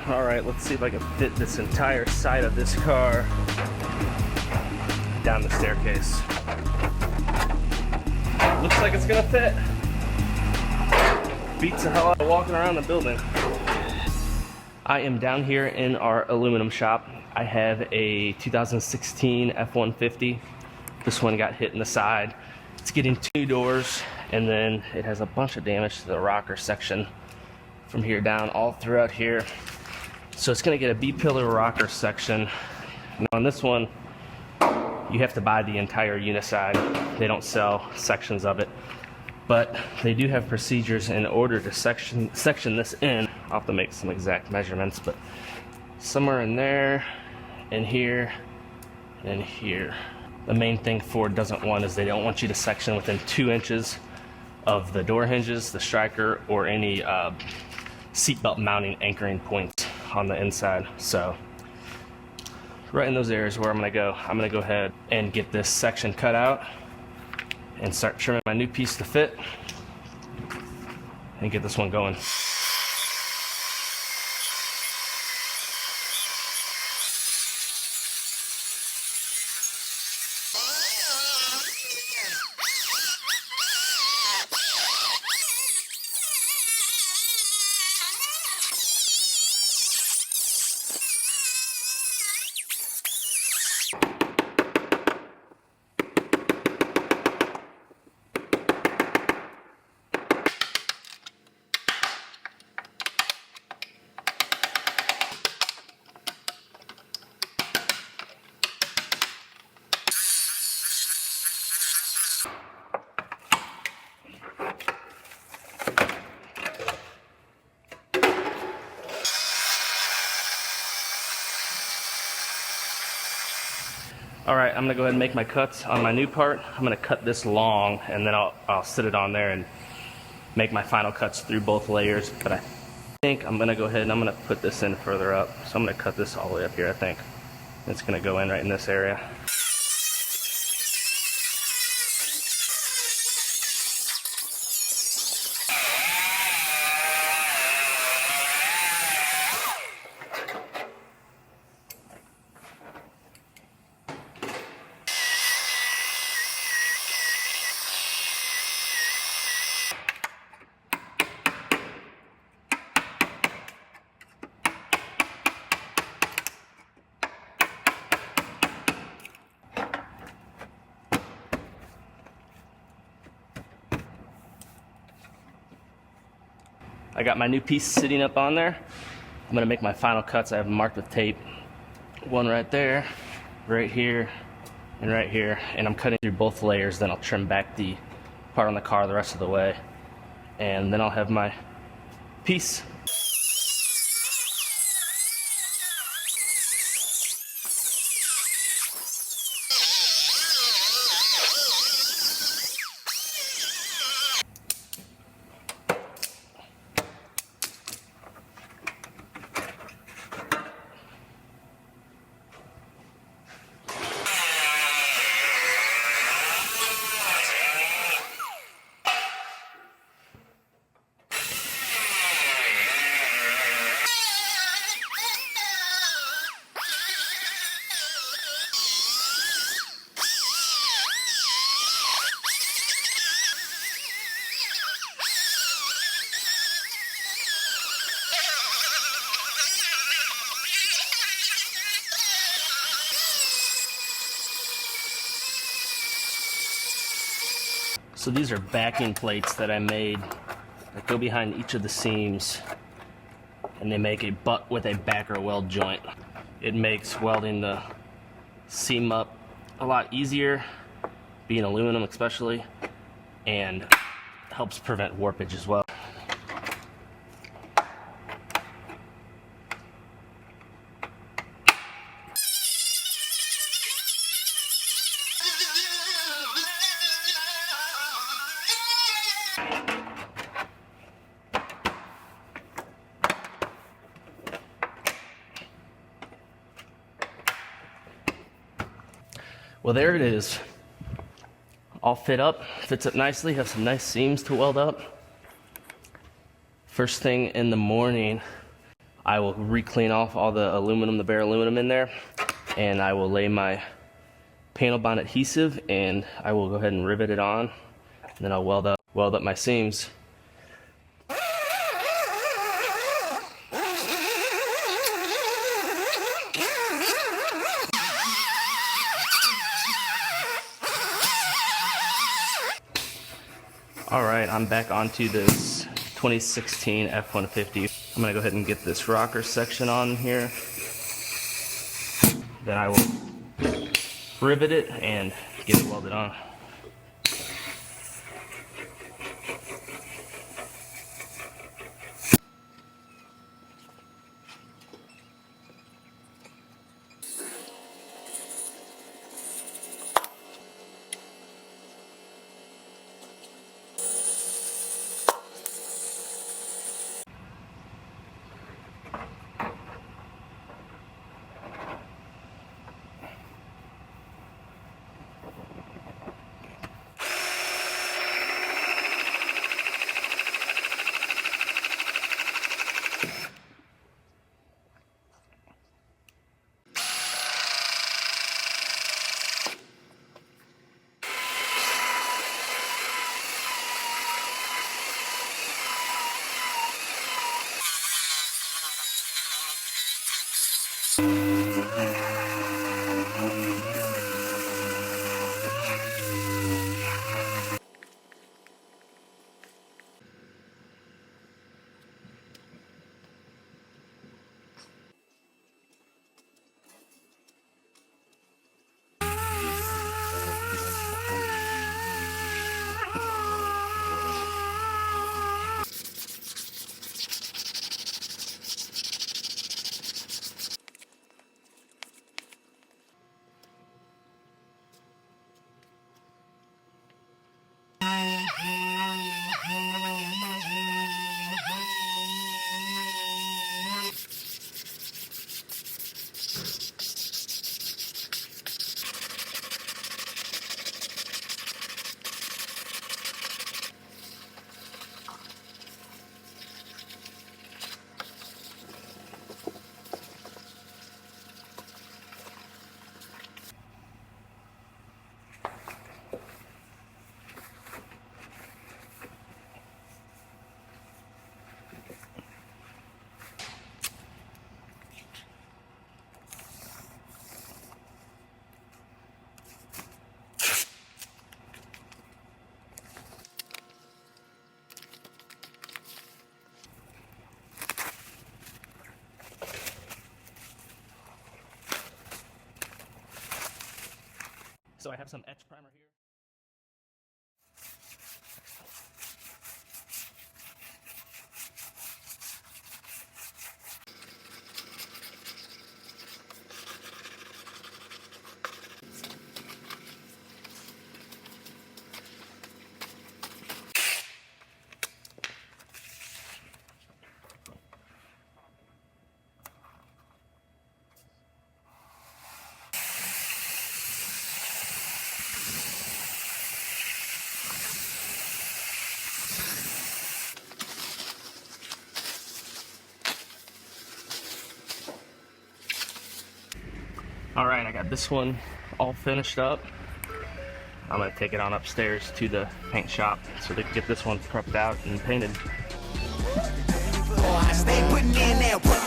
All right, let's see if I can fit this entire side of this car down the staircase. Looks like it's gonna fit. Beats the hell out of walking around the building. I am down here in our aluminum shop. I have a 2016 F150. This one got hit in the side. It's getting 2 doors, and then it has a bunch of damage to the rocker section from here down all throughout here. So it's gonna get a B-pillar rocker section. Now on this one, you have to buy the entire Uniside. They don't sell sections of it, but they do have procedures in order to section this in. I'll have to make some exact measurements, but somewhere in there, in here, and here. The main thing Ford doesn't want is they don't want you to section within 2 inches of the door hinges, the striker, or any seatbelt mounting anchoring points on the inside. So right in those areas where I'm gonna go ahead and get this section cut out and start trimming my new piece to fit and get this one going. All right, I'm gonna go ahead and make my cuts on my new part. I'm gonna cut this long, and then I'll sit it on there and make my final cuts through both layers. But I think I'm gonna go ahead and I'm gonna put this in further up. So I'm gonna cut this all the way up here, I think. It's gonna go in right in this area. I got my new piece sitting up on there. I'm gonna make my final cuts. I have them marked with tape. One right there, right here, and right here. And I'm cutting through both layers, then I'll trim back the part on the car the rest of the way. And then I'll have my piece. So these are backing plates that I made that go behind each of the seams, and they make a butt with a backer weld joint. It makes welding the seam up a lot easier, being aluminum especially, and helps prevent warpage as well. Well, there it is. All fit up, fits up nicely, has some nice seams to weld up. First thing in the morning, I will re-clean off all the aluminum, the bare aluminum in there, and I will lay my panel bond adhesive, and I will go ahead and rivet it on, and then I'll weld up my seams. Alright, I'm back onto this 2016 F-150. I'm going to go ahead and get this rocker section on here. Then I will rivet it and get it welded on. So I have some etch primer here. Alright, I got this one all finished up. I'm going to take it on upstairs to the paint shop so they can get this one prepped out and painted. I stay putting in that work.